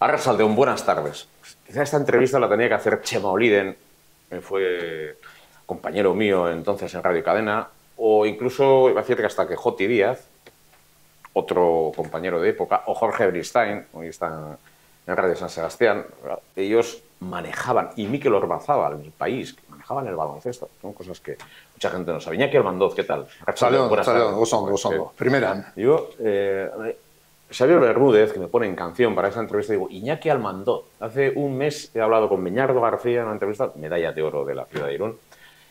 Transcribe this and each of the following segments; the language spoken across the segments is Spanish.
Arrassaldeón, buenas tardes. Quizá esta entrevista la tenía que hacer Chema Oliden, que fue compañero mío entonces en Radio Cadena, o incluso, iba a decir que hasta que Joti Díaz, otro compañero de época, o Jorge Bristein, hoy están en Radio San Sebastián. Ellos manejaban, y Mikel Ormazábal, mi país, que manejaban el baloncesto. Son cosas que mucha gente no sabe. Iñaki Almandoz, ¿qué tal? Salón, gozondo. Primera. Yo, Xavier Bermúdez, que me pone en canción para esa entrevista, digo, Iñaki Almandoz. Hace un mes he hablado con Beñardo García en una entrevista, medalla de oro de la ciudad de Irún.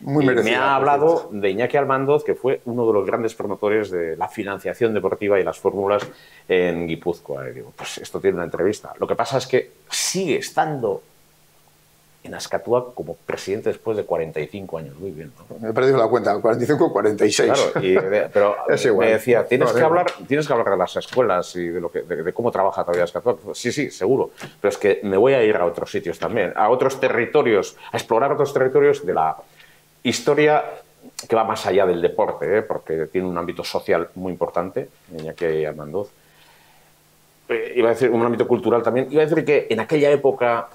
Muy merecida, me ha hablado de Iñaki Almandoz, que fue uno de los grandes promotores de la financiación deportiva y las fórmulas en Guipúzcoa. Y digo, pues esto tiene una entrevista. Lo que pasa es que sigue estando en Azkatuac como presidente después de 45 años. Muy bien, ¿no? Me he perdido la cuenta, 45 o 46. Claro, pero me decía, tienes que hablar de las escuelas y de cómo trabaja todavía Azkatuac. Sí, seguro. Pero es que me voy a ir a otros sitios también, a otros territorios, a explorar otros territorios de la historia que va más allá del deporte, porque tiene un ámbito social muy importante, Iñaki Almandoz. Iba a decir un ámbito cultural también. Iba a decir que en aquella época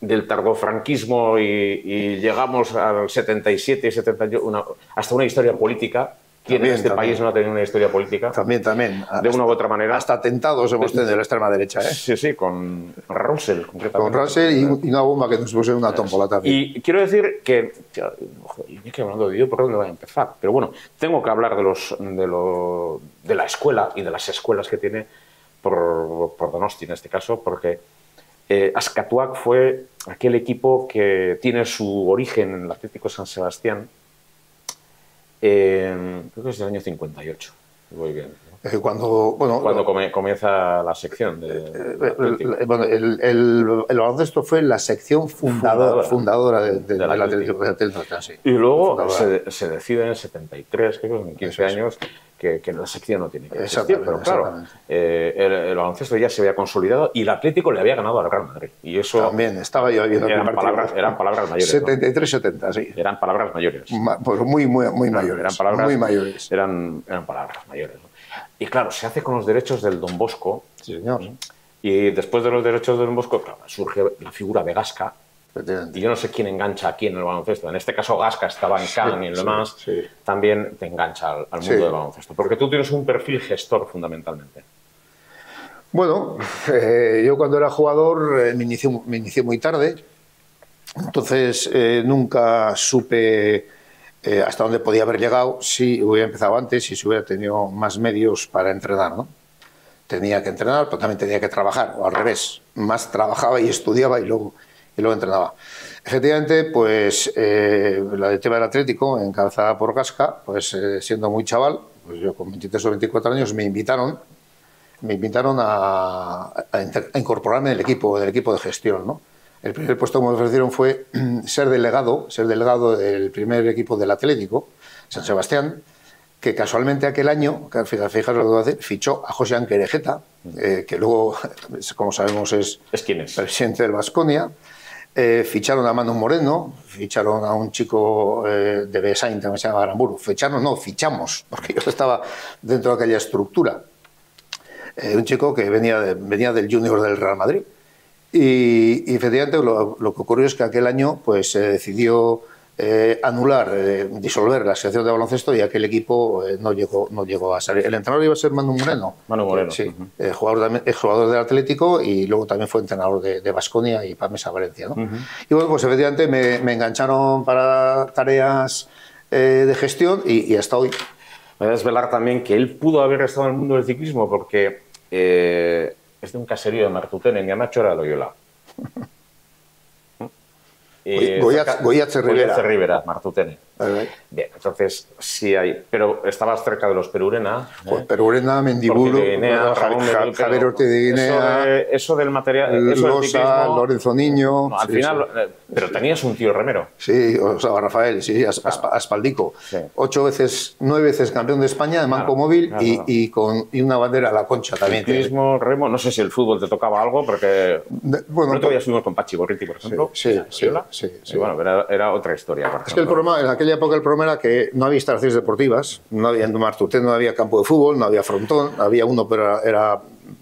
del tardofranquismo y llegamos al 77 y 78, hasta una historia política. ¿Quién en este país no ha tenido una historia política? También. De una u otra manera. Hasta atentados hemos tenido de la extrema derecha, ¿eh? Sí, con Russell, concretamente. Con Russell y una bomba que nos puso en una tómbola también. Y quiero decir que, estoy hablando de Dios, ¿por dónde voy a empezar? Pero bueno, tengo que hablar de la escuela y de las escuelas que tiene por Donosti, en este caso, porque Azkatuac fue aquel equipo que tiene su origen en el Atlético San Sebastián. Creo que es del año 58. Muy bien. Cuando comienza la sección el baloncesto fue la sección fundadora del Atlético. Sí. Y luego se decide en 73, creo que en 15 años, que la sección no tiene que existir. Pero claro, el baloncesto ya se había consolidado y el Atlético le había ganado al Real Madrid. Y eso también estaba yo viendo eran palabras mayores. 73-70, sí. Eran palabras mayores. Pues muy mayores. Eran palabras mayores. Y claro, se hace con los derechos del Don Bosco. Sí, señor. Y después de los derechos del Don Bosco, claro, surge la figura de Gasca. Y yo no sé quién engancha aquí en el baloncesto. En este caso, Gasca estaba en Cannes y en lo demás. Sí. También te engancha al mundo del baloncesto. Porque tú tienes un perfil gestor, fundamentalmente. Bueno, yo cuando era jugador me inicié muy tarde. Entonces nunca supe hasta dónde podía haber llegado si hubiera empezado antes y si hubiera tenido más medios para entrenar, ¿no? Tenía que entrenar, pero también tenía que trabajar, o al revés, más trabajaba y estudiaba y luego entrenaba. Efectivamente, pues la de tema del Atlético, encabezada por Gasca, pues siendo muy chaval, pues yo con 23 o 24 años me invitaron a incorporarme en el equipo de gestión, ¿no? El primer puesto que me ofrecieron fue ser delegado del primer equipo del Atlético, San Sebastián, que casualmente aquel año, fijaros lo que voy a decir, fichó a José Anquerejeta, que luego, como sabemos, es presidente del Baskonia. Ficharon a Manu Moreno, ficharon a un chico de Besain, que se llama Aramburu. Fichamos, porque yo estaba dentro de aquella estructura. Un chico que venía del Junior del Real Madrid. Y efectivamente lo que ocurrió es que aquel año pues, se decidió disolver la sección de baloncesto y aquel equipo no llegó a salir. El entrenador iba a ser Manu Moreno. Sí, jugador del Atlético y luego también fue entrenador de Baskonia y Pamesa Valencia, ¿no? Y bueno, pues efectivamente me engancharon para tareas de gestión y hasta hoy. Me voy a desvelar también que él pudo haber estado en el mundo del ciclismo porque es de un caserío de Martutene, en Amachora de Loyola. Goiatze Rivera, Martutene. Bien, entonces sí hay, pero estabas cerca de los Perurena. Perurena, Mendiburu, Javier Ortiz de Guinea, eso del material, Losa, Lorenzo Niño. No, al final, pero tenías un tío remero. Sí, o sea, Rafael, sí, Aspaldico. Sí. 9 veces campeón de España de manco móvil y una bandera a la concha también. Ciclismo, remo, no sé si el fútbol te tocaba algo, porque bueno, todavía estuvimos con Pachi Gorriti, por ejemplo. Sí. Bueno, era otra historia. Es que el problema, en aquella época el problema era que no había instalaciones deportivas, no había en Martutene, no había campo de fútbol, no había frontón, había uno pero era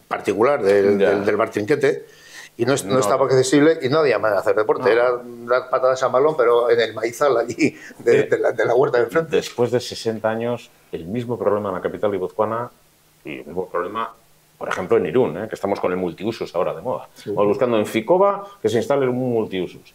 particular del Bar Trinquete y no estaba accesible y no había manera de hacer deporte. Era dar patadas a balón, pero en el maizal allí de la huerta de enfrente. Después de 60 años, el mismo problema en la capital guipuzcoana y el mismo problema, por ejemplo, en Irún, que estamos con el multiusos ahora de moda. Sí. Estamos buscando en Ficoba que se instale un multiusos.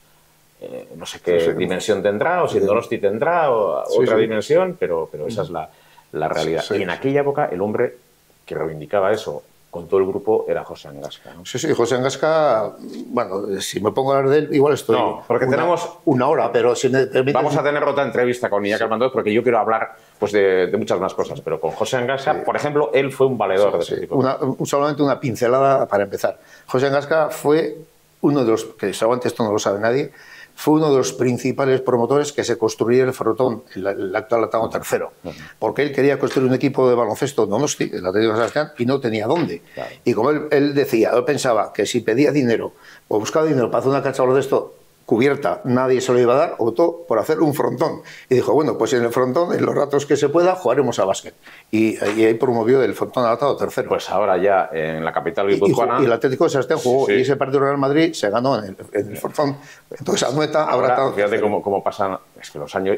No sé qué dimensión tendrá, o si en Donosti tendrá otra dimensión, pero esa es la realidad. Y en aquella época el hombre que reivindicaba eso con todo el grupo era José Angasca, ¿no? Sí, José Angasca, bueno, si me pongo a hablar de él, igual estoy... No, porque tenemos... Una hora, pero si me permite... Vamos a tener otra entrevista con Iñaki Armandoz, porque yo quiero hablar pues, de muchas más cosas, pero con José Angasca, por ejemplo, él fue un valedor de ese tipo. Solamente una pincelada para empezar. José Angasca fue uno de los, que seguramente esto no lo sabe nadie, fue uno de los principales promotores que se construyera el Frontón, el actual Atano III, porque él quería construir un equipo de baloncesto en Donosti, el Atlético de San Sebastián, y no tenía dónde. Claro. Y como él decía, él pensaba que si pedía dinero o buscaba dinero para hacer una cancha de baloncesto cubierta, nadie se lo iba a dar, optó por hacer un frontón. Y dijo, bueno, pues en el frontón, en los ratos que se pueda, jugaremos a básquet. Y ahí promovió el Frontón Atano III. Pues ahora ya en la capital guipuzcoana... Y el Atlético de San Sebastián jugó, y ese partido Real Madrid se ganó en el frontón. Entonces Anoeta habrá estado... Fíjate cómo pasan, es que los años,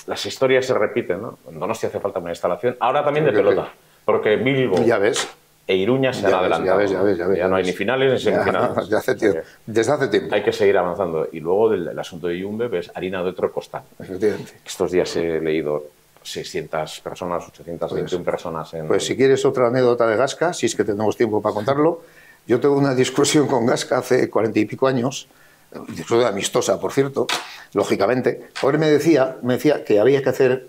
las historias se repiten, ¿no? En Donosti hace falta una instalación, ahora también de pelota, porque Bilbo... Ya ves. E Iruña se han adelantado. Ya no hay ni finales ni semifinales. Desde hace tiempo. Hay que seguir avanzando. Y luego del asunto de Yumbe ves harina de otro costal. Efectivamente. Estos días he leído 600 personas, 821 personas en... Pues si quieres otra anécdota de Gasca, si es que tenemos tiempo para contarlo, yo tengo una discusión con Gasca hace 40 y pico años, discusión amistosa, por cierto, lógicamente. Ahora me decía que había que hacer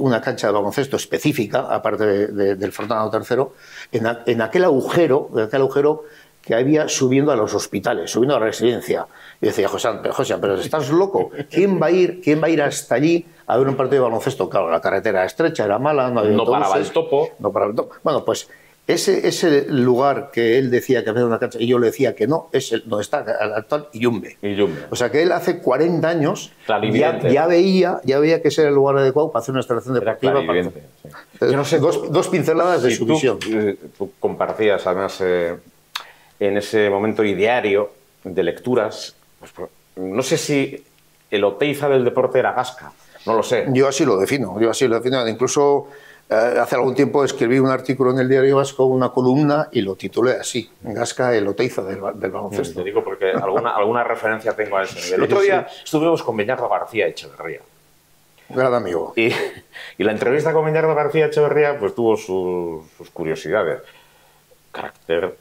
una cancha de baloncesto específica, aparte del Frontón Atano III, en aquel agujero que había subiendo a los hospitales, subiendo a la residencia. Y decía, José, pero estás loco, ¿quién va a ir hasta allí a ver un partido de baloncesto? Claro, la carretera estrecha, era mala, no había autobuses, paraba el topo. No paraba el topo. Bueno, pues ese lugar que él decía que había una cancha y yo le decía que no, es donde está el actual Yumbe. O sea que él hace 40 años ya veía que ese era el lugar adecuado para hacer una instalación deportiva. Sí. Yo no sé, dos pinceladas de su visión. Tú compartías además en ese momento ideario de lecturas, pues, no sé si el Oteiza del deporte era Gasca, no lo sé. Yo así lo defino, incluso... hace algún tiempo escribí un artículo en el Diario Vasco, una columna, y lo titulé así, Gasca, el Oteiza del baloncesto. Te digo porque alguna referencia tengo a ese nivel. El otro día estuvimos con Beñardo García Echeverría. Gran amigo. Y la entrevista con Beñardo García Echeverría pues tuvo sus curiosidades. Carácter...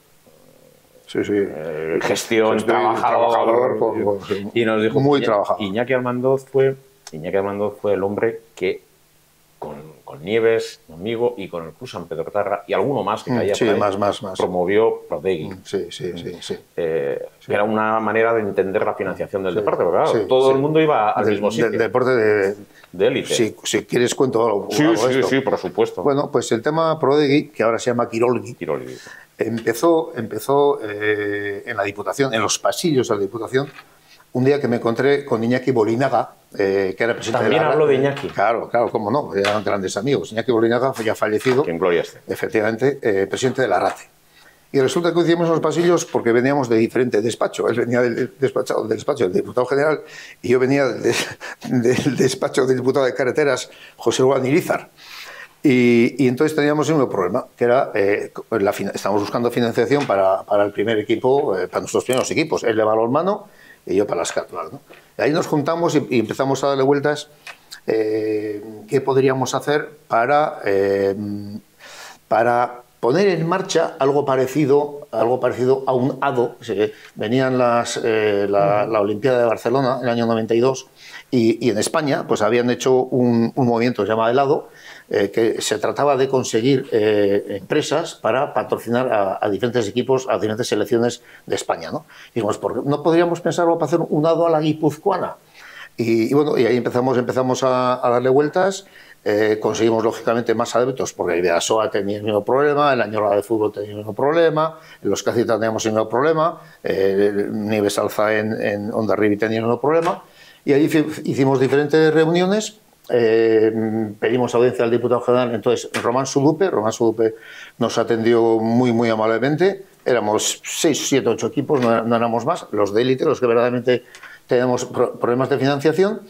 gestión, trabajador. Y nos dijo, muy trabajador. Iñaki Armandoz fue el hombre que con Nieves, mi amigo, y con el Club San Pedro Tarra y alguno más que caía por ahí, más. promovió Prodegui. Era una manera de entender la financiación del deporte, porque claro, todo el mundo iba al mismo sitio. Del deporte de élite. Si quieres cuento algo. Sí, por supuesto. Bueno, pues el tema Prodegui, que ahora se llama Kirolgi. Empezó en la Diputación, en los pasillos de la Diputación, un día que me encontré con Iñaki Bolinaga, que era presidente También de la... habló de Iñaki. Claro, cómo no, eran grandes amigos. Iñaki Bolinaga ya fallecido. Que en gloria esté. Efectivamente, presidente de la RATE. Y resulta que hicimos los pasillos porque veníamos de diferente despacho. Él venía del despacho del diputado general y yo venía del despacho del diputado de carreteras, José Juan Irizar. Y entonces teníamos un problema, que era, estábamos buscando financiación para el primer equipo, para nuestros primeros equipos, él de balonmano y yo para las cápsulas, ¿no? Y ahí nos juntamos y empezamos a darle vueltas qué podríamos hacer para poner en marcha algo parecido a un ADO. Venían la Olimpiada de Barcelona en el año 92 y en España pues habían hecho un movimiento llamado el ADO, que se trataba de conseguir empresas para patrocinar a diferentes equipos, a diferentes selecciones de España, ¿no? Y dijimos, ¿por qué no podríamos pensarlo para hacer un ADO a la guipuzcoana? Y bueno, y ahí empezamos a darle vueltas. Conseguimos lógicamente más adeptos porque el Vidasoa tenía el mismo problema, el Añorga de Fútbol tenía el mismo problema, los Cacitas teníamos el mismo problema, Nieves Alza en Hondarribia tenía el mismo problema, y ahí hicimos diferentes reuniones. Pedimos audiencia al diputado general, entonces Román Sudupe nos atendió muy amablemente, éramos 6, 7, 8 equipos, no éramos más, los de élite, los que verdaderamente teníamos problemas de financiación.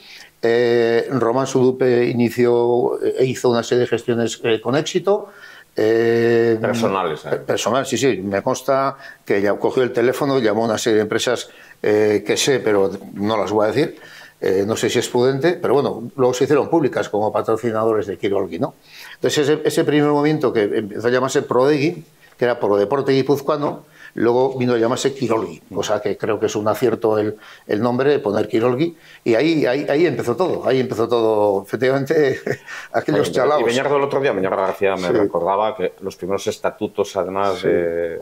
Román Sudupe hizo una serie de gestiones con éxito. Personales. Personal, sí, me consta que ya cogió el teléfono, llamó a una serie de empresas que sé, pero no las voy a decir. No sé si es prudente, pero bueno, luego se hicieron públicas como patrocinadores de Kirolgi, ¿no? Entonces ese primer movimiento que empezó a llamarse Prodegi, que era Pro Deporte Guipuzcoano, luego vino a llamarse Kirolgi, cosa que creo que es un acierto el nombre de poner Kirolgi, y ahí empezó todo, efectivamente, aquellos chalaos. Y Beñardo el otro día, Beñardo García me recordaba que los primeros estatutos, además de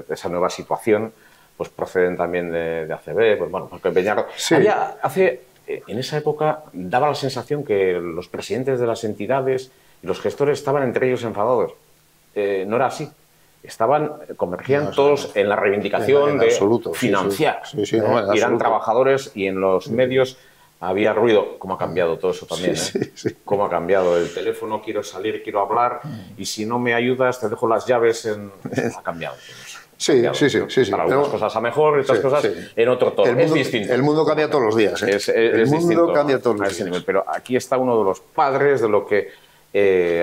esa nueva situación, pues proceden también de ACB, pues bueno, porque Beñardo... en esa época daba la sensación que los presidentes de las entidades y los gestores estaban entre ellos enfadados. No era así. Convergían todos en la reivindicación de financiar. Y eran trabajadores y en los medios había ruido. ¿Cómo ha cambiado todo eso también? ¿Cómo ha cambiado el teléfono? Quiero salir, quiero hablar y si no me ayudas te dejo las llaves. Ha cambiado todo eso. Sí. Para algunas cosas a mejor y otras cosas en otro tono. Es distinto. El mundo cambia todos los días. El mundo cambia todos los días. Pero aquí está uno de los padres de lo que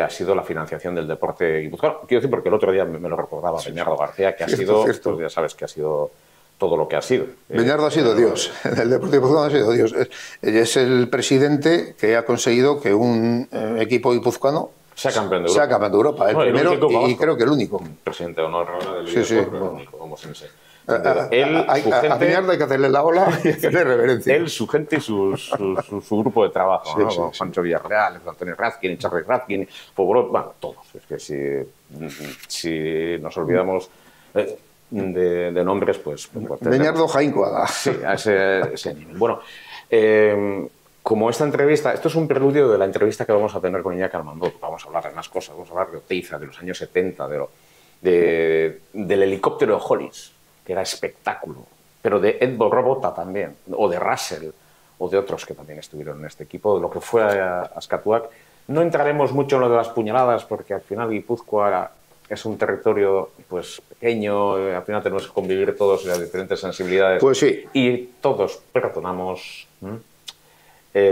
ha sido la financiación del deporte guipuzcoano. Quiero decir, porque el otro día me lo recordaba Beñardo García, que ha sido, pues ya sabes que ha sido todo lo que ha sido. Beñardo ha sido Dios. El deporte guipuzcoano ha sido Dios. Es el presidente que ha conseguido que un equipo guipuzcoano sea campeón de Europa. El primero y creo que el único. Presidente de honor del único, como se dice. A Beñardo hay que hacerle la ola y hacerle reverencia. Él, su gente y su grupo de trabajo, ¿no? Con Juancho Villarreal, Antonio Razkin, Charly Razkin, bueno, todos. Es que si nos olvidamos de nombres, pues Beñardo Jaíncoaga. Sí, a ese nivel. Bueno, como esta entrevista, esto es un preludio de la entrevista que vamos a tener con Iñaki Armandó. Vamos a hablar de más cosas, vamos a hablar de Oteiza, de los años 70, del helicóptero de Hollins, que era espectáculo, pero de Ed Robota también, o de Russell, o de otros que también estuvieron en este equipo, de lo que fue Azkatuak. No entraremos mucho en lo de las puñaladas, porque al final Guipúzcoa es un territorio pues pequeño, al final tenemos que convivir todos en las diferentes sensibilidades. Pues sí. Y todos perdonamos,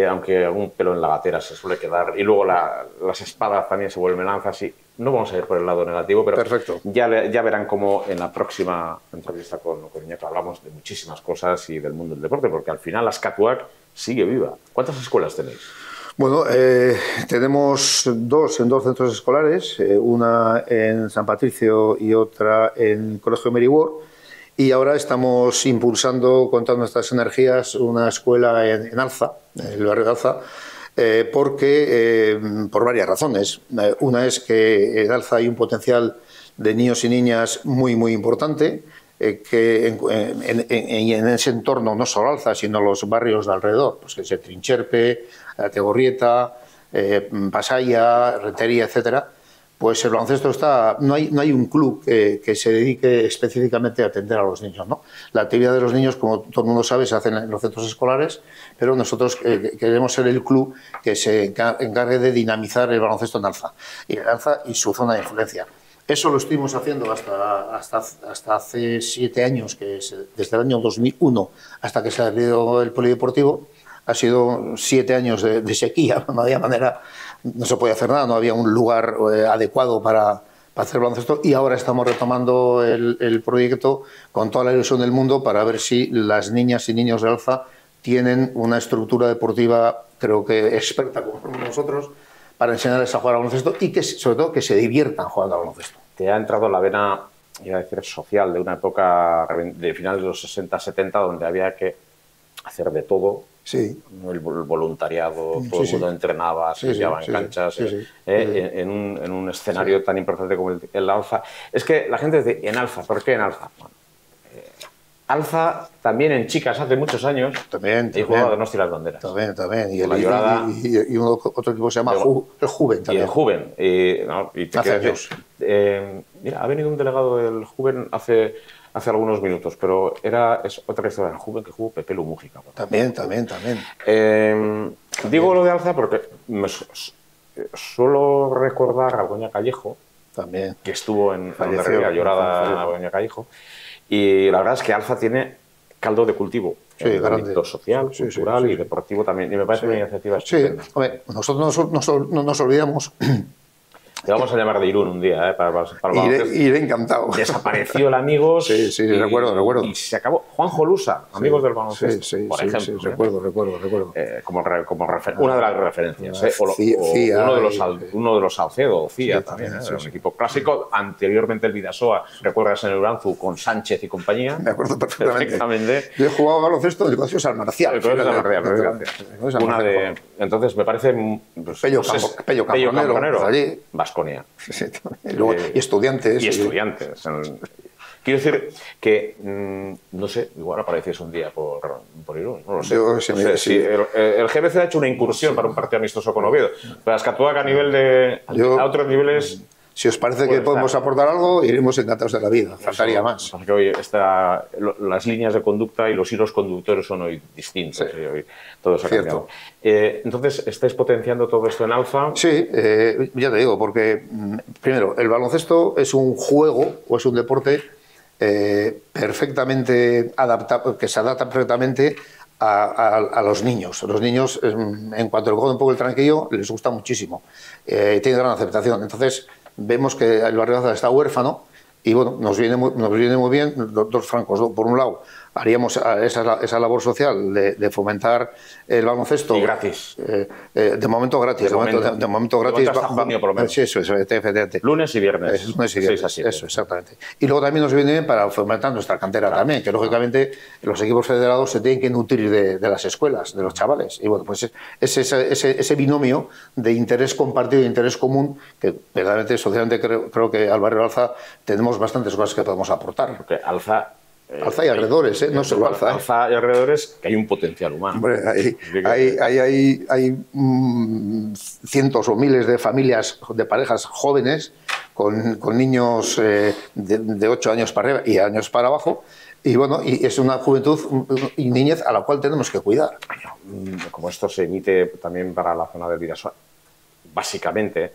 aunque algún pelo en la gatera se suele quedar, y luego las espadas también se vuelven lanzas, y no vamos a ir por el lado negativo, pero perfecto. Ya verán cómo en la próxima entrevista con Iñaki hablamos de muchísimas cosas y del mundo del deporte, porque al final Azkatuak sigue viva. ¿Cuántas escuelas tenéis? Bueno, tenemos dos en dos centros escolares, una en San Patricio y otra en el Colegio Meriwar, y ahora estamos impulsando con todas nuestras energías una escuela en Alza, en el barrio de Alza, porque por varias razones. Una es que en Alza hay un potencial de niños y niñas muy importante, que en ese entorno, no solo Alza, sino los barrios de alrededor, pues que es Trincherpe, Tegorrieta, Pasaya, Retería, etcétera, pues el baloncesto no hay un club que se dedique específicamente a atender a los niños, ¿no? La actividad de los niños, como todo el mundo sabe, se hace en los centros escolares, pero nosotros queremos ser el club que se encargue de dinamizar el baloncesto en Alza y su zona de influencia. Eso lo estuvimos haciendo hasta hace 7 años, que es desde el año 2001 hasta que se abrió el polideportivo. Ha sido 7 años de sequía, no había manera, no se podía hacer nada, no había un lugar adecuado para hacer baloncesto, y ahora estamos retomando el proyecto con toda la ilusión del mundo para ver si las niñas y niños de Alza tienen una estructura deportiva, creo que experta como nosotros, para enseñarles a jugar al baloncesto y que sobre todo que se diviertan jugando al baloncesto. Te ha entrado la vena, iba a decir, social de una época de finales de los 60-70 donde había que hacer de todo. Sí. El voluntariado, todo el mundo entrenaba, se llevaba en canchas, en un escenario tan importante como el Alza. Es que la gente dice, ¿en Alza? ¿Por qué en Alza? Bueno, Alza también en chicas hace muchos años y jugaba a Donosti las Banderas. También. Y otro equipo se llama el Juven también. Y el Juven. Hace años. Mira, ha venido un delegado del Juven hace algunos minutos, pero es otra historia del Juven que jugó Pepe Lu Mújica. También. Digo lo de Alza porque suelo recordar a Goña Callejo, también. Que estuvo en Hondarribia, Llorada, Doña Callejo. Y la verdad es que Alza tiene caldo de cultivo. Sí, en el ámbito social, cultural y deportivo también. Y me parece una iniciativa estupenda. Sí, hombre, nosotros no nos olvidamos. Te vamos a llamar de Irún un día, para iré encantado. Desapareció el Amigos. Sí, recuerdo. Y se acabó. Juanjo Lusa, Amigos del baloncesto, por ejemplo. Sí, recuerdo. Como una de las referencias. Uno de los Salcedo, CIA también. Un equipo clásico. Anteriormente el Vidasoa, ¿recuerdas en el Uranzu con Sánchez y compañía? Me acuerdo perfectamente. Yo he jugado baloncesto en el Colegio San Marcial. Entonces me parece... Pello Cambronero, allí. Baskonia. Y estudiantes. Quiero decir que, no sé, igual apareces un día por Irún, no lo sé. El GBC ha hecho una incursión para un partido amistoso con Oviedo, pero Azcatuac a nivel a otros niveles... Si os parece que podemos aportar algo, iremos encantados de la vida. Faltaría más. Porque hoy las líneas de conducta y los hilos conductores son hoy distintos. Sí. Hoy todo se ha cambiado. Entonces, ¿estáis potenciando todo esto en Alza? Sí, ya te digo, porque primero, el baloncesto es un juego o es un deporte perfectamente adaptado, que se adapta perfectamente a los niños. Los niños, en cuanto le cogen un poco el tranquillo, les gusta muchísimo. Tiene gran aceptación. Entonces, vemos que el barrio de Alza está huérfano y bueno, nos viene muy bien dos francos, ¿no? Por un lado, haríamos esa labor social de fomentar el baloncesto. Y gratis. De momento gratis. De momento gratis. Hasta junio, por lo menos. Sí, eso es, efectivamente. Lunes y viernes. Lunes y viernes. Eso, exactamente. Y luego también nos viene bien para fomentar nuestra cantera también, que lógicamente los equipos federados se tienen que nutrir de las escuelas, de los chavales. Y bueno, pues ese binomio de interés compartido, de interés común, que verdaderamente, socialmente, creo que al barrio Alza tenemos bastantes cosas que podemos aportar. Porque Alza y alrededores, no solo Alza. Alza y alrededores, que hay un potencial humano. Hombre, hay cientos o miles de familias, de parejas jóvenes, con niños de 8 años para arriba y años para abajo, y bueno, y es una juventud y niñez a la cual tenemos que cuidar. Como esto se emite también para la zona del Vidasoa, básicamente...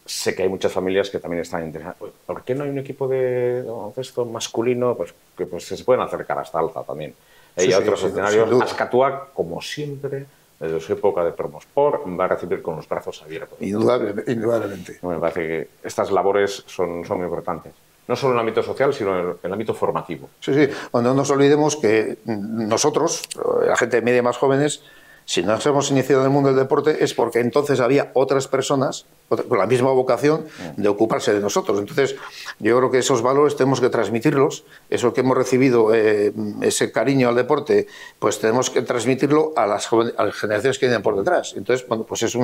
Sé que hay muchas familias que también están interesadas. ¿Por qué no hay un equipo de baloncesto masculino? Pues que se pueden acercar hasta Alza también. Hay otros escenarios. Azcatuac, como siempre, desde su época de Promosport, va a recibir con los brazos abiertos. Indudablemente. Me parece que estas labores son muy importantes. No solo en el ámbito social, sino en el ámbito formativo. Sí. No nos olvidemos que nosotros, la gente media más jóvenes, si nos hemos iniciado en el mundo del deporte es porque entonces había otras personas con la misma vocación de ocuparse de nosotros. Entonces, yo creo que esos valores tenemos que transmitirlos, eso que hemos recibido, ese cariño al deporte, pues tenemos que transmitirlo a las generaciones que vienen por detrás. Entonces, bueno, pues es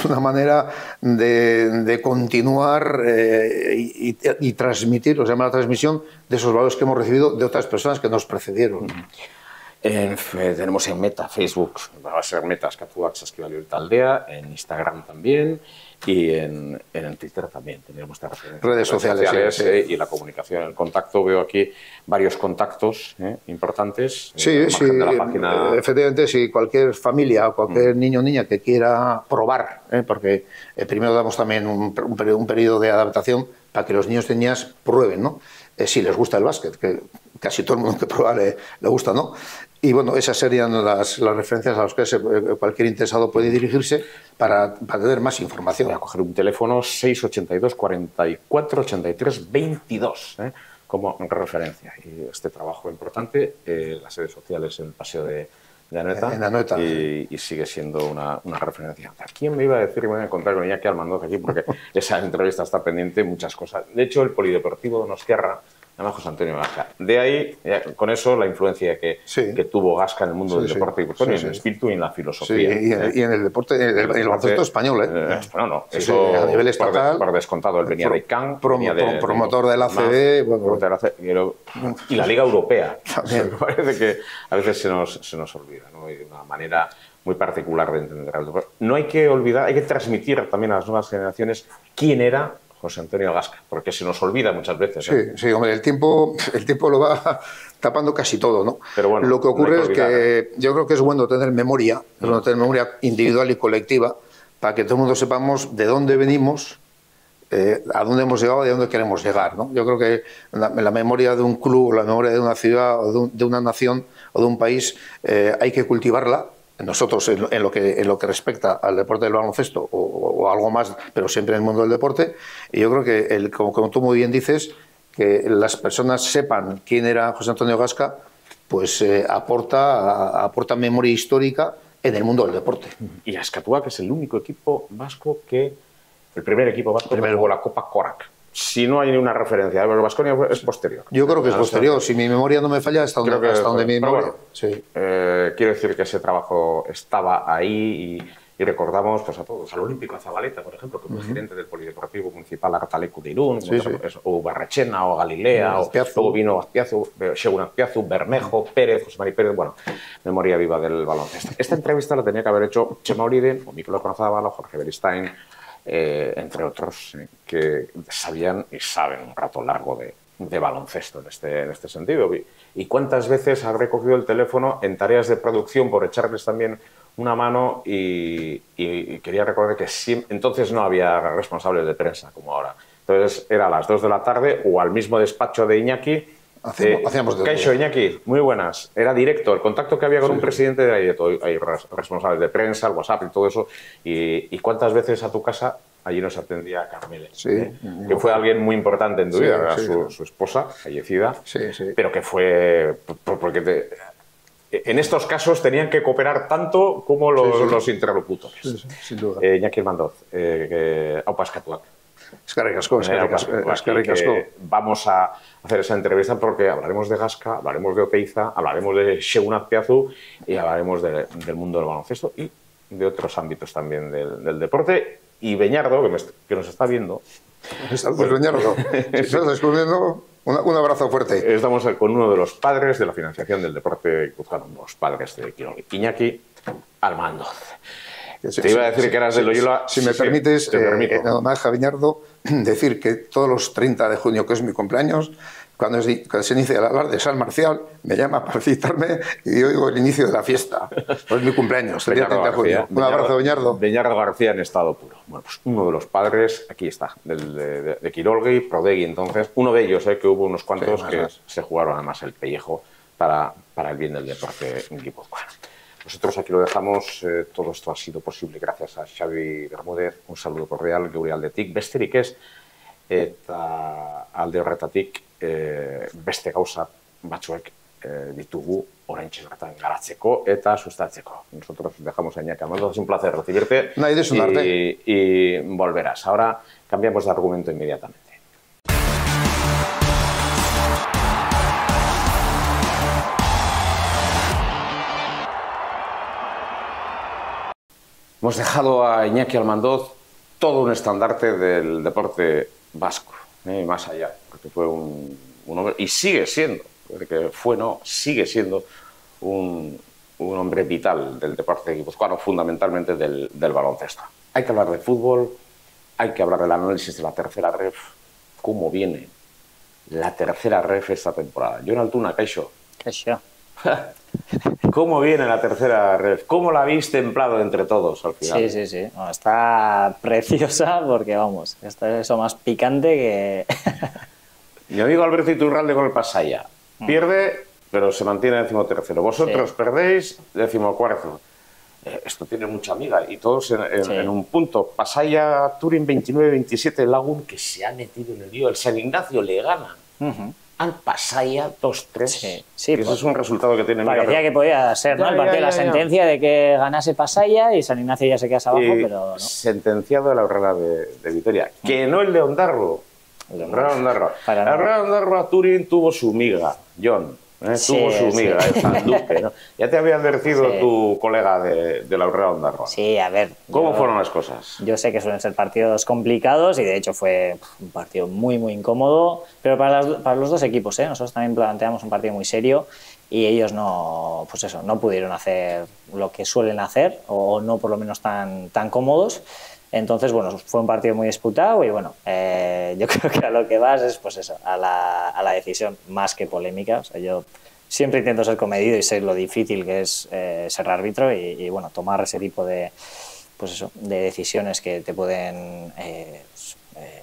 una manera de continuar y transmitir, se llama la transmisión de esos valores que hemos recibido de otras personas que nos precedieron. Tenemos en Meta, Facebook, va a ser Meta, Azcatuac, Saskibalio y Taldea, en Instagram también y en Twitter también. Tenemos redes sociales sí. Y la comunicación, el contacto. Veo aquí varios contactos importantes. Sí, de la página. Efectivamente, si cualquier familia o cualquier niño o niña que quiera probar, porque primero damos también un periodo de adaptación para que los niños y niñas prueben, ¿no? Si les gusta el básquet, que casi todo el mundo que prueba le gusta, ¿no? Y bueno, esas serían las referencias a las que cualquier interesado puede dirigirse para tener más información. Voy a coger un teléfono 682 44 83 22 como referencia. Y este trabajo importante, las redes sociales en el Paseo de Anoeta, y sigue siendo una referencia. ¿A quién me iba a decir que me voy a encontrar con Iñaki Almandoz aquí? Porque esa entrevista está pendiente, muchas cosas. De hecho, el Polideportivo Donostiarra, además José Antonio Gasca. De ahí, con eso, la influencia que tuvo Gasca en el mundo del deporte y en el espíritu y en la filosofía. Y en el deporte, en el baloncesto español. Eso a nivel estatal. Por descontado, él venía de CAN. Promotor del ACB. Y la Liga Europea. Me parece que a veces se nos olvida, ¿no? Hay una manera muy particular de entender el deporte. No hay que olvidar, hay que transmitir también a las nuevas generaciones quién era José Antonio Gasca, porque se nos olvida muchas veces. Sí, hombre, el tiempo lo va tapando casi todo, ¿no? Pero bueno, lo que ocurre es que yo creo que es bueno tener memoria, individual y colectiva, para que todo el mundo sepamos de dónde venimos a dónde hemos llegado y a dónde queremos llegar, ¿no? Yo creo que la memoria de un club, la memoria de una ciudad o de una nación o de un país hay que cultivarla. Nosotros, en lo que respecta al deporte del baloncesto o algo más, pero siempre en el mundo del deporte. Y yo creo que, como tú muy bien dices, que las personas sepan quién era José Antonio Gasca, pues aporta memoria histórica en el mundo del deporte. Y Azkatuak es el único equipo vasco el primer equipo vasco que jugó la Copa Korak. Si no hay una referencia, el Baskonia es posterior. Yo creo que es posterior. Si mi memoria no me falla, hasta donde mi memoria. Bueno, sí. Quiero decir que ese trabajo estaba ahí y recordamos pues, a todos. Al Olímpico, a Zabaleta, por ejemplo, que fue gerente del Polideportivo Municipal Artalecu de Irún, o Barrechena, o Galilea, luego vino Azpiazu, Xegun Azpiazu, Bermejo, Pérez, José Mari Pérez. Bueno, memoria viva del baloncesto. Esta entrevista la tenía que haber hecho Chema Oliden, o Mikel Okonzábal, Jorge Beristain, entre otros, que sabían y saben un rato largo de baloncesto en este sentido. ¿Y cuántas veces habré cogido el teléfono en tareas de producción por echarles también una mano? Y quería recordar que entonces no había responsables de prensa como ahora. Entonces era a las 2 de la tarde o al mismo despacho de Iñaki. Hacíamos de Kaixo, Iñaki, muy buenas. Era directo, el contacto que había con un presidente de ahí, hay responsables de prensa, el WhatsApp y todo eso. ¿Y cuántas veces a tu casa allí nos atendía Carmele? Que fue alguien muy importante en tu vida, ¿verdad? Su esposa, fallecida, pero que fue porque en estos casos tenían que cooperar tanto como los interlocutores. Sin duda. Iñaki Almandoz, Aupa Azkatuak. Eskerrik asko. Vamos a hacer esa entrevista porque hablaremos de Gasca, hablaremos de Oteiza, hablaremos de Xegun Azpiazu y hablaremos del mundo del baloncesto y de otros ámbitos también del deporte. Y Beñardo, que nos está viendo. Pues Beñardo, si estás descubriendo, un abrazo fuerte. Estamos con uno de los padres de la financiación del deporte guipuzcoano, los padres de Quirol, Iñaki Almandoz. Te iba a decir que eras de Loyola. Si me permites, nada más, Beñardo, decir que todos los 30 de junio, que es mi cumpleaños, cuando se inicia el alarde de San Marcial, me llama para felicitarme y yo digo el inicio de la fiesta. Pues mi cumpleaños, el día 30 de junio. Un abrazo, Beñardo. Beñardo García en estado puro. Bueno, pues uno de los padres, aquí está, de Quirolgui, Prodegui, entonces, uno de ellos, que hubo unos cuantos que se jugaron además el pellejo para el bien del deporte guipuzcoano. Nosotros aquí lo dejamos, todo esto ha sido posible gracias a Xavi Bermúdez, un saludo cordial, geure aldetik, besterik ez, eta alde horretatik beste gauza batzuek ditugu oraintxe bertan garatzeko eta sustatzeko. Nosotros dejamos a Iñaki Almandoz, es un placer recibirte y volverás. Ahora cambiamos de argumento inmediatamente. Hemos dejado a Iñaki Almandoz todo un estandarte del deporte vasco, más allá, porque fue un hombre, y sigue siendo, sigue siendo un hombre vital del deporte guipuzcoano, fundamentalmente del baloncesto. Hay que hablar de fútbol, hay que hablar del análisis de la tercera ref, cómo viene la tercera ref esta temporada. Jon Altuna, Kaixo. Kaixo. ¿Cómo viene la tercera ref? ¿Cómo la habéis templado entre todos al final? Sí. No, está preciosa porque, vamos, está eso más picante que... Mi amigo Alberto Iturralde con el Pasaia. Pierde, pero se mantiene 13º. Vosotros perdéis 14º. Esto tiene mucha amiga y todos en un punto. Pasaia, Turín 29-27, Lagun, que se ha metido en el lío. El San Ignacio le gana. Al Pasaia 2-3. Sí, eso es un resultado que tiene. Parecía que podía ser, ¿no? El partido de la sentencia de que ganase Pasaia y San Ignacio ya se quedase abajo, pero no. Sentenciado a la Horrera de Vitoria. Que no el de Ondarro. El Horrera Ondarro a Turín tuvo su miga, Jon. Tuvo su miga, el San Duque, ¿no? Ya te había advertido tu colega de la Horrera Ondarroa. Sí, a ver. ¿Cómo fueron las cosas? Yo sé que suelen ser partidos complicados y de hecho fue un partido muy incómodo, pero para los dos equipos, nosotros también planteamos un partido muy serio y ellos no pudieron hacer lo que suelen hacer o no por lo menos tan cómodos. Entonces, bueno, fue un partido muy disputado y bueno, yo creo que a lo que vas es pues eso, a la decisión más que polémica. O sea, yo siempre intento ser comedido y sé lo difícil que es ser árbitro y bueno, tomar ese tipo de decisiones que te pueden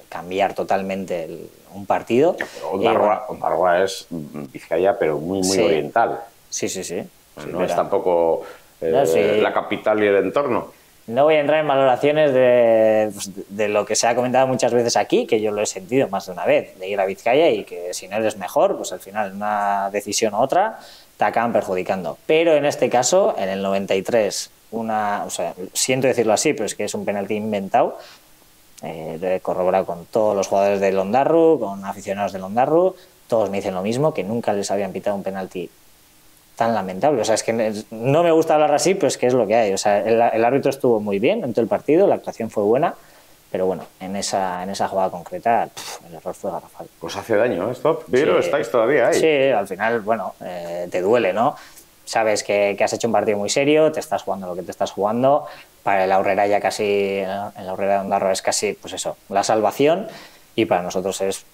cambiar totalmente un partido. Ondarroa es Vizcaya, pero muy oriental. Sí. No es tampoco la capital y el entorno. No voy a entrar en valoraciones de lo que se ha comentado muchas veces aquí, que yo lo he sentido más de una vez, de ir a Vizcaya y que si no eres mejor, pues al final una decisión u otra te acaban perjudicando. Pero en este caso, en el 93, siento decirlo así, pero es que es un penalti inventado, corroborado con todos los jugadores del Ondarru, con aficionados del Ondarru, todos me dicen lo mismo, que nunca les habían pitado un penalti tan lamentable. O sea, es que no me gusta hablar así, pero es que es lo que hay. O sea, el árbitro estuvo muy bien en todo el partido, la actuación fue buena, pero bueno, en esa jugada concreta el error fue garrafal. Pues hace daño esto, pero estáis todavía ahí. Sí, al final, bueno, te duele, ¿no? Sabes que has hecho un partido muy serio, te estás jugando lo que te estás jugando. Para el Aurrera ya casi, en la Aurrera de Ondarroa es casi, pues eso, la salvación, y para nosotros es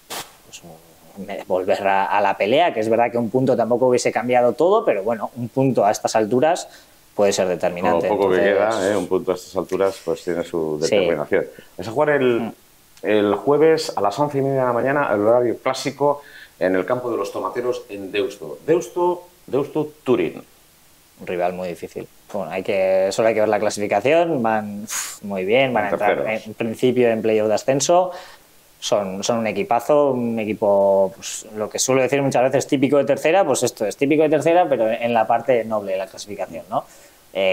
volver a la pelea, que es verdad que un punto tampoco hubiese cambiado todo, pero bueno, un punto a estas alturas puede ser determinante. Lo poco que queda, un punto a estas alturas, pues tiene su determinación. Vas a jugar el jueves a las 11:30 de la mañana, el horario clásico, en el campo de los Tomateros en Deusto. Deusto-Turín. Un rival muy difícil. Bueno, solo hay que ver la clasificación, van muy bien, van a entrar en principio en playoff de ascenso. Son un equipazo, un equipo, pues, lo que suelo decir muchas veces, típico de tercera, pues esto es típico de tercera, pero en la parte noble de la clasificación, ¿no?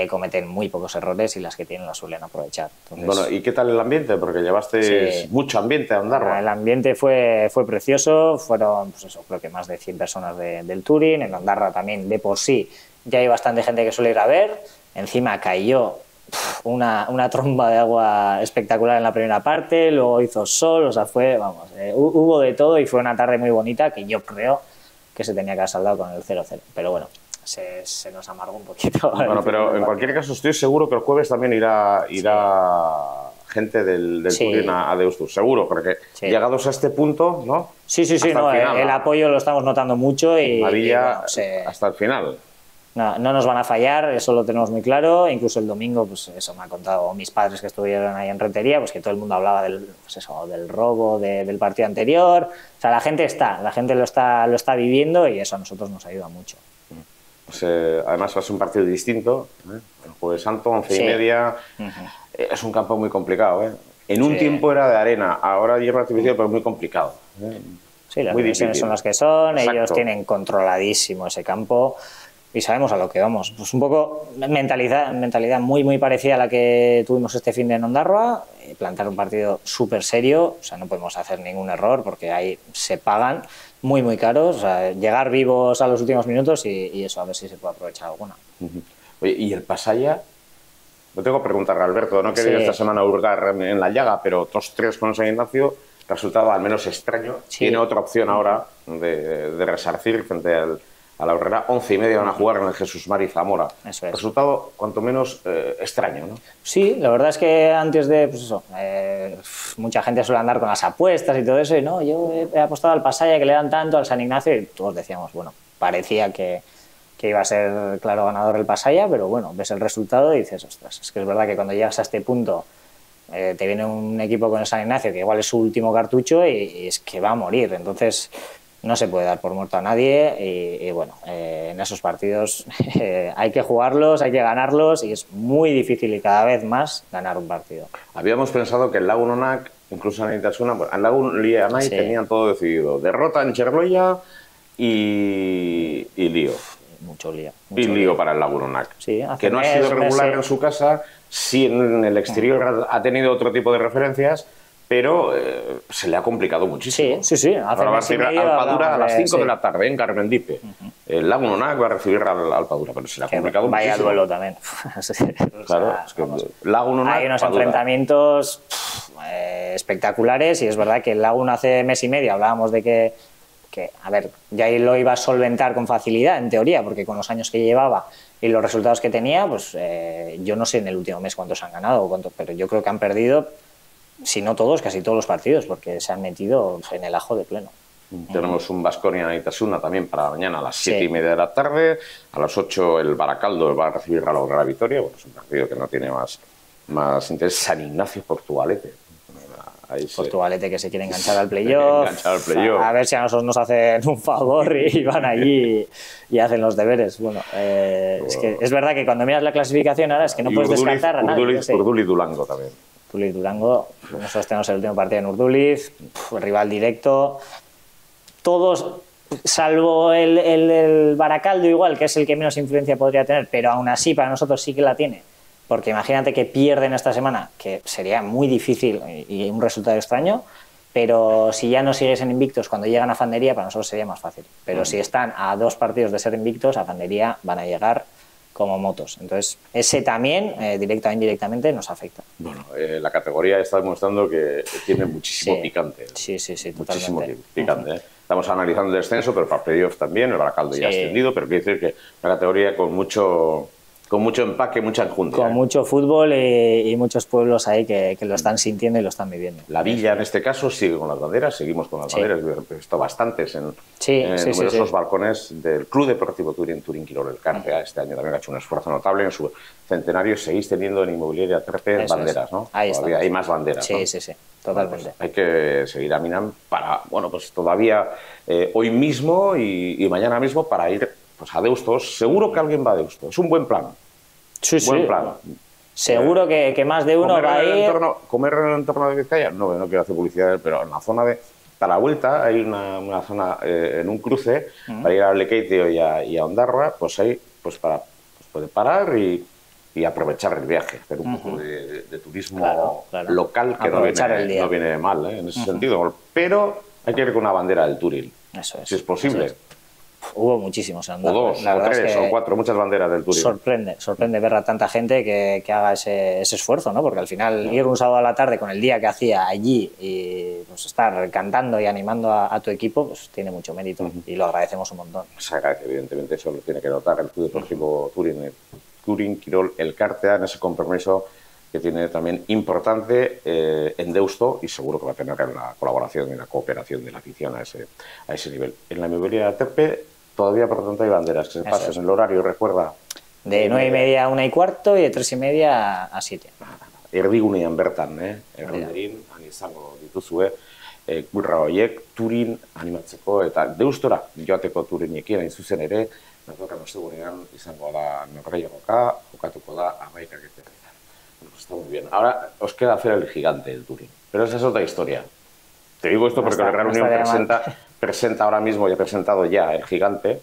Cometen muy pocos errores y las que tienen las suelen aprovechar. Entonces, bueno, ¿y qué tal el ambiente? Porque llevaste mucho ambiente a Ondarroa. El ambiente fue precioso, fueron, pues eso, creo que más de 100 personas del Turín. En Ondarroa también, de por sí, ya hay bastante gente que suele ir a ver. Encima cayó una tromba de agua espectacular en la primera parte, luego hizo sol, o sea, hubo de todo y fue una tarde muy bonita que yo creo que se tenía que haber saldado con el 0-0, pero bueno, se nos amargó un poquito. Bueno, pero en cualquier caso estoy seguro que el jueves también irá gente del Turín a Deusto, seguro, porque llegados a este punto, ¿no? Sí, el apoyo lo estamos notando mucho y hasta el final. No nos van a fallar, eso lo tenemos muy claro. Incluso el domingo, pues eso me han contado mis padres que estuvieron ahí en Rentería, pues que todo el mundo hablaba del robo del partido anterior. O sea, la gente lo está viviendo y eso a nosotros nos ayuda mucho. Pues, además va a ser un partido distinto, el Jueves Santo, 11:30. Es un campo muy complicado. En un tiempo era de arena, ahora hierba artificial, pero muy complicado. Sí, las dimensiones son las que son. Exacto. Ellos tienen controladísimo ese campo. Y sabemos a lo que vamos. Pues un poco mentalidad muy parecida a la que tuvimos este fin de en Ondarroa, plantar un partido súper serio, o sea, no podemos hacer ningún error porque ahí se pagan muy caros, o sea, llegar vivos a los últimos minutos y eso, a ver si se puede aprovechar alguna. Oye, ¿y el Pasaya? No tengo que preguntarle a Alberto, no quería esta semana hurgar en la llaga, pero 2-3 con San Ignacio, resultado al menos extraño. Tiene otra opción ahora de resarcir frente a la Aurrera. 11:30 van a jugar en el Jesús Mari Zamora. Eso es. Resultado cuanto menos extraño, ¿no? Sí, la verdad es que antes de, pues eso, mucha gente suele andar con las apuestas y todo eso, y no, yo he apostado al Pasaya que le dan tanto, al San Ignacio, y todos decíamos, bueno, parecía que iba a ser claro ganador el Pasaya, pero bueno, ves el resultado y dices, ostras, es que es verdad que cuando llegas a este punto te viene un equipo con el San Ignacio que igual es su último cartucho y es que va a morir, entonces no se puede dar por muerto a nadie y bueno, en esos partidos hay que jugarlos, hay que ganarlos y es muy difícil y cada vez más ganar un partido. Habíamos pensado que el Lagun Onak, incluso en Itasuna, bueno, en Lagun Lianay tenían todo decidido. Derrota en Cherloya y lío. Mucho lío. Y lío para el Lagun Onak. Sí, que no ha sido regular en su casa, sí en el exterior ha tenido otro tipo de referencias, pero se le ha complicado muchísimo. Sí. Ahora va a recibir al Padura a las 5 de la tarde en Carmendipe. El Lagun Onak va a recibir al Padura, pero se le ha complicado muchísimo. Vaya duelo también. Claro, es que Lagun Onak, hay unos enfrentamientos espectaculares y es verdad que el Lagun hace mes y medio hablábamos de que a ver, ya lo iba a solventar con facilidad, en teoría, porque con los años que llevaba y los resultados que tenía, pues yo no sé en el último mes cuántos han ganado, pero yo creo que han perdido, si no todos, casi todos los partidos, porque se han metido en el ajo de pleno. Tenemos un Baskonia Itasuna también para mañana a las 7:30 de la tarde, a las 8 el Baracaldo va a recibir a la Aurrera Vitoria, bueno, es un partido que no tiene más interés. San Ignacio Portugalete, Portugalete que se quiere enganchar al playoff. A ver si a nosotros nos hacen un favor y van allí y hacen los deberes. Bueno, es que es verdad que cuando miras la clasificación ahora es que no puedes descartar a nadie. Urduliz Durango también. Urduliz Durango, nosotros tenemos el último partido en Urduliz, rival directo. Todos, salvo el Baracaldo igual, que es el que menos influencia podría tener, pero aún así para nosotros sí que la tiene. Porque imagínate que pierden esta semana, que sería muy difícil y un resultado extraño, pero si ya no siguiesen invictos cuando llegan a Fandería, para nosotros sería más fácil. Pero si están a 2 partidos de ser invictos, a Fandería van a llegar como motos. Entonces, ese también, directa o indirectamente, nos afecta. Bueno, la categoría está demostrando que tiene muchísimo picante. Sí, totalmente. Muchísimo picante. Estamos analizando el descenso, pero para playoff también, el Baracaldo ya ha ascendido, pero quiere decir que una categoría con mucho empaque, mucha enjundia. Con mucho fútbol y muchos pueblos ahí que lo están sintiendo y lo están viviendo. La Villa, en este caso, sigue con las banderas, seguimos con las banderas. He visto bastantes en numerosos balcones del Club Deportivo Turín Quirol Elkartea. Este año también ha hecho un esfuerzo notable en su centenario. Seguís teniendo en Inmobiliaria Terpe banderas, ¿no? Ahí todavía hay más banderas, ¿no? Sí, totalmente. Pues hay que seguir a Minam para, pues todavía hoy mismo y mañana mismo para ir pues a Deustos. Seguro que alguien va a Deustos. Es un buen plan. Buen plan. Seguro que más de uno va a ir. ¿Comer en el entorno de Vizcaya? No quiero hacer publicidad, pero en la zona a la vuelta hay una zona en un cruce para ir a Lekeitio y a Ondarroa, pues ahí para puede parar y aprovechar el viaje, hacer un poco de turismo local que no viene mal en ese sentido. Pero hay que ir con una bandera del Turín, si es posible. Hubo muchísimos en Andorra. O 2, o 3, o 4, muchas banderas del Turín. Sorprende ver a tanta gente que haga ese esfuerzo, ¿no? Porque al final ir un sábado a la tarde con el día que hacía allí y pues estar cantando y animando a tu equipo, pues tiene mucho mérito y lo agradecemos un montón. Se agradece, evidentemente, eso lo tiene que notar el Club Deportivo Turín Quirol Elkartea en ese compromiso que tiene también importante en Deusto y seguro que va a tener la colaboración y la cooperación de la afición a ese nivel. En la Inmobiliaria Terpe todavía, por lo tanto, hay banderas que se pasen en el horario, recuerda. De 9:30 a 1:15 y de 3:30 a 7. Erdigunean bertan, erronderin, izango dituzue, kurra horiek, Turin animatzeko eta Deustora joateko Turinekin hain zuzen ere, datorren ostegunean izango da norgehiagoka, jokatuko da 11:00. Pues está muy bien. Ahora os queda hacer el gigante del Turín, pero esa es otra historia. Te digo esto porque la Real Unión presenta ahora mismo y ha presentado ya el gigante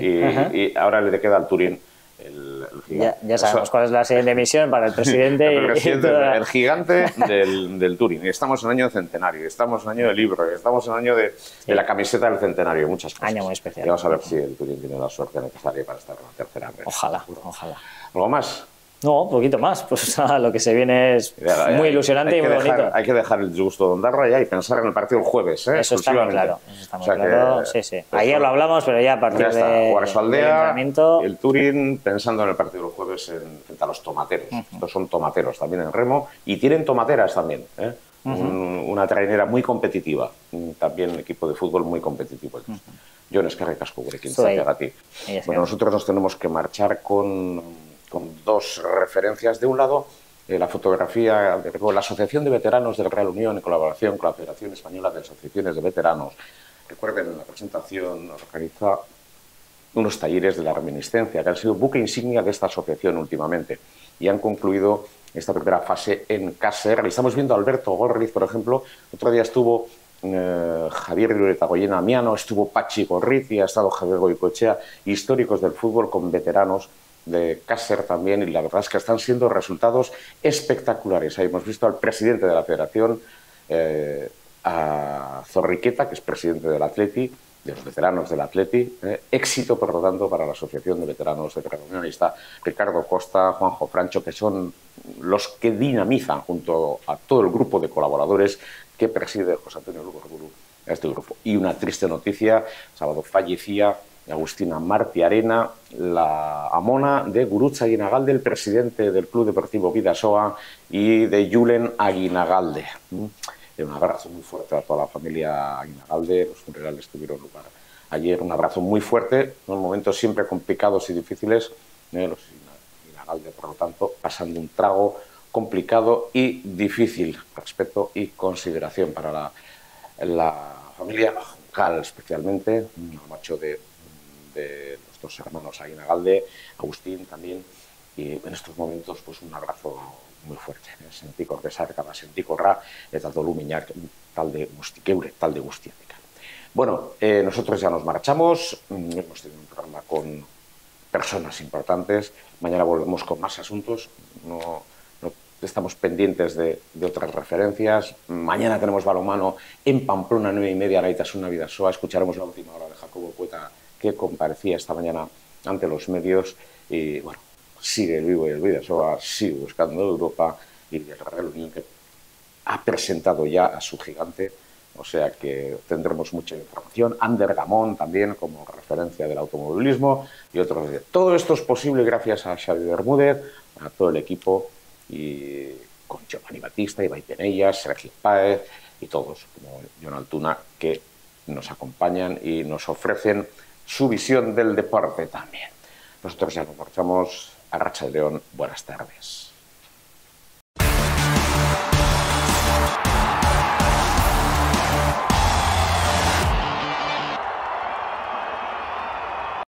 y ahora le queda al Turín el gigante. Ya sabemos cuál es la siguiente misión para el presidente. El gigante del Turín. Estamos en año centenario, estamos en año de libro, estamos en año de la camiseta del centenario, muchas cosas. Año muy especial. Y vamos a ver si el Turín tiene la suerte necesaria para estar en la tercera vez. Ojalá. ¿Algo más? No, un poquito más. Pues lo que se viene es muy ilusionante y muy bonito. Hay que dejar el disgusto de Ondarroa ya y pensar en el partido el jueves. Eso está muy claro. Sí. Ayer lo hablamos, pero ya a partir del entrenamiento. El Turín pensando en el partido del jueves frente a los tomateros. Estos son tomateros también en remo y tienen tomateras también. Una trainera muy competitiva. También un equipo de fútbol muy competitivo. Jon, eskerrik asko gurekin izateagatik. Bueno, nosotros nos tenemos que marchar con 2 referencias. De un lado, la fotografía de la Asociación de Veteranos del Real Unión en colaboración con la Federación Española de Asociaciones de Veteranos. Recuerden, la presentación organiza unos talleres de la reminiscencia que han sido buque insignia de esta asociación últimamente y han concluido esta primera fase en Cáceres. Estamos viendo a Alberto Gorriz, por ejemplo. Otro día estuvo Javier Iruretagoyena Miano, estuvo Pachi Gorriz y ha estado Javier Goicoechea, históricos del fútbol con veteranos de Cáceres también, y la verdad es que están siendo resultados espectaculares. Ahí hemos visto al presidente de la federación, a Zorriqueta, que es presidente del Atleti, de los veteranos del Atleti, éxito, por lo tanto, para la Asociación de Veteranos de Real Unión. Ahí está Ricardo Costa, Juanjo Francho, que son los que dinamizan junto a todo el grupo de colaboradores que preside José Antonio Lugo Reburu a este grupo. Y una triste noticia: sábado fallecía Agustina Marti Arena, la amona de Gurutza Aguinagalde, el presidente del Club Deportivo Bidasoa, y de Julen Aguinagalde. Un abrazo muy fuerte a toda la familia Aguinagalde. Los funerales tuvieron lugar ayer. Un abrazo muy fuerte, en unos momentos siempre complicados y difíciles. Los Aguinagalde, por lo tanto, pasando un trago complicado y difícil. Respeto y consideración para la familia Juncal, especialmente, el macho de los dos hermanos Aguinagalde, Agustín también, y en estos momentos pues un abrazo muy fuerte. Sentikor besarkada, sentikorra, eta dolu minak talde guztikeure, talde guztiatik. Bueno, nosotros ya nos marchamos, hemos tenido un programa con personas importantes, mañana volvemos con más asuntos, no estamos pendientes de otras referencias. Mañana tenemos balonmano en Pamplona, 9:30, Gaitasuna Bidasoa. Escucharemos la última hora de Jacobo Cueta, que comparecía esta mañana ante los medios. Y bueno, sigue el Vivo y el Bidasoa, sigue buscando Europa y el Real Unión, que ha presentado ya a su gigante. O sea que tendremos mucha información. Ander Gamón también como referencia del automovilismo y otros. Todo esto es posible gracias a Xavi Bermúdez, a todo el equipo, y con Giovanni Batista, Ibai Penellas, Sergio Páez y todos, como Jon Altuna, que nos acompañan y nos ofrecen su visión del deporte también. Nosotros ya nos marchamos. Arratsalde on, buenas tardes.